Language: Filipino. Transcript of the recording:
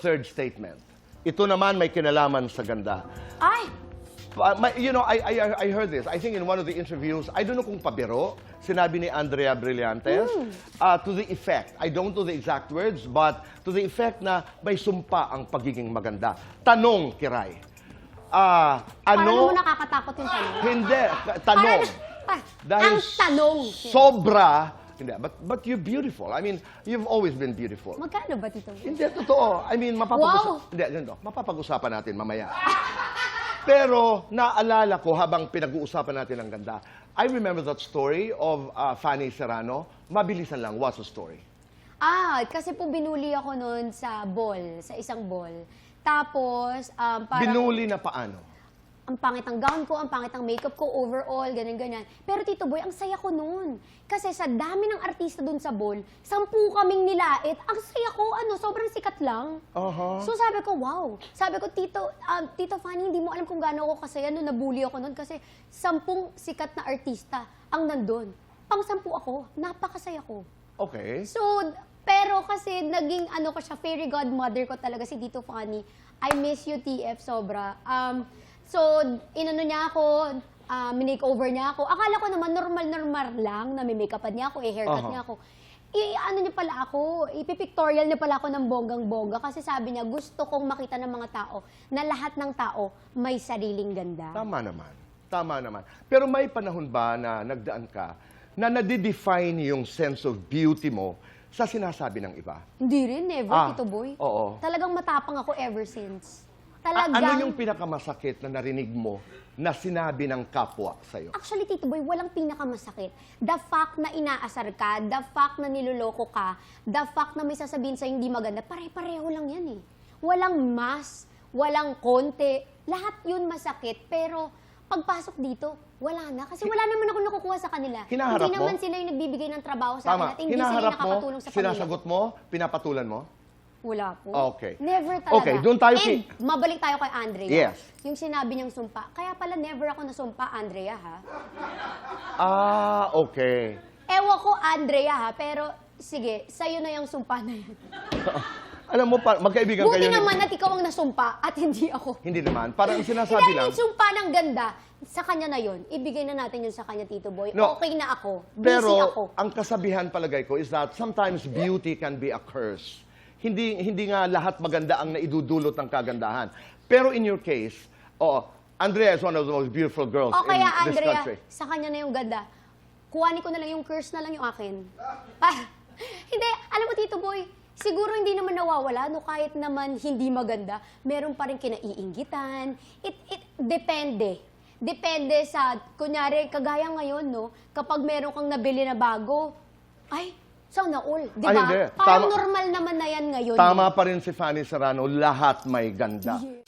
third statement. Ito naman may kinalaman sa ganda. Ay! You know, I heard this. I think in one of the interviews, I don't know kung pabiro, sinabi ni Andrea Brillantes, to the effect, I don't know the exact words, but to the effect na may sumpa ang pagiging maganda. Tanong, Kiray. Parang Ano? mo nakakatakot yung tanong. Hindi, tanong. Dahil ang tanong. sobra, hindi, but you're beautiful. I mean, you've always been beautiful. Magkano ba, Tito Boy? Hindi, totoo. I mean, Wow! Hindi, ganito. Mapapag-usapan natin mamaya. Pero, naalala ko habang pinag-uusapan natin ang ganda, I remember that story of Fanny Serrano. Mabilisan lang, what's the story? Kasi po binuli ako noon sa ball, sa isang ball. Tapos, parang... Binuli na paano? Ang pangit ang gown ko, ang pangit ang makeup ko, overall, ganyan-ganyan. Pero Tito Boy, ang saya ko noon. Kasi sa dami ng artista doon sa ball, 10 kaming nilait. Ang saya ko, sobrang sikat lang. So sabi ko, wow. Sabi ko, Tito Fanny, hindi mo alam kung gaano ako kasaya nung nabully ako noon kasi 10 sikat na artista ang nandun. Pang-10 ako, napakasaya ko. Okay. So, pero kasi naging ko siya, fairy godmother ko talaga si Tito Fanny. I miss you, TF, sobra. So, inano niya ako, minake-over niya ako. Akala ko naman normal-normal lang na may make-upan niya ako, haircut niya ako. Ano niya pala ako, ipipictorial niya pala ako ng bonggang-bongga kasi sabi niya, gusto kong makita ng mga tao na lahat ng tao may sariling ganda. Tama naman. Tama naman. Pero may panahon ba na nagdaan ka na nadidefine yung sense of beauty mo sa sinasabi ng iba? Hindi rin, never, Tito Boy. Oo. Talagang matapang ako ever since. Talagang... Ano yung pinakamasakit na narinig mo na sinabi ng kapwa sa'yo? Actually, Tito Boy, walang pinakamasakit. The fact na inaasar ka, the fact na niloloko ka, the fact na may sasabihin sa'yo hindi maganda, pare-pareho lang yan eh. Walang mas, walang konti, lahat yun masakit, pero pagpasok dito, wala na. Kasi wala naman ako nakukuha sa kanila. Hinaharap hindi mo? naman sila yung nagbibigay ng trabaho sa akin at hindi sila Hinaharap yung nakakatulong sa mo, pamilya. sinasagot mo, pinapatulan mo? Wala po. Okay. Never talaga. Okay, doon tayo And mabalik tayo kay Andrea. Yes. Yung sinabi niyang sumpa. Kaya pala never ako nasumpa, Andrea, ha? Okay. Ewan ko, Andrea, ha? Pero, sige, sa'yo na yung sumpa na yan. Alam mo, magkaibigan kayo. Buti naman at ikaw ang nasumpa at hindi ako. Hindi naman. Parang sinasabi Dahil lang. yung sumpa ng ganda, sa kanya na yun. Ibigay na natin yun sa kanya, Tito Boy. No. Okay na ako. Busy Pero, ako. ang kasabihan palagay ko is that sometimes beauty can be a curse. Hindi nga lahat maganda ang naidudulot ng kagandahan. Pero in your case, Andrea is one of the most beautiful girls O kaya, in this Andrea, country. sa kanya na yung ganda. Kuhanin ko na lang yung curse na lang yung akin. Hindi, alam mo, Tito Boy, siguro hindi naman nawawala, no, kahit naman hindi maganda, meron pa rin kinaiinggitan. It depende. Depende sa, kunyari, kagaya ngayon, no, kapag meron kang nabili na bago, ay, sana all, di ba? Hindi. Parang normal naman na yan ngayon. Tama pa rin si Fanny Serrano, lahat may ganda. Yeah.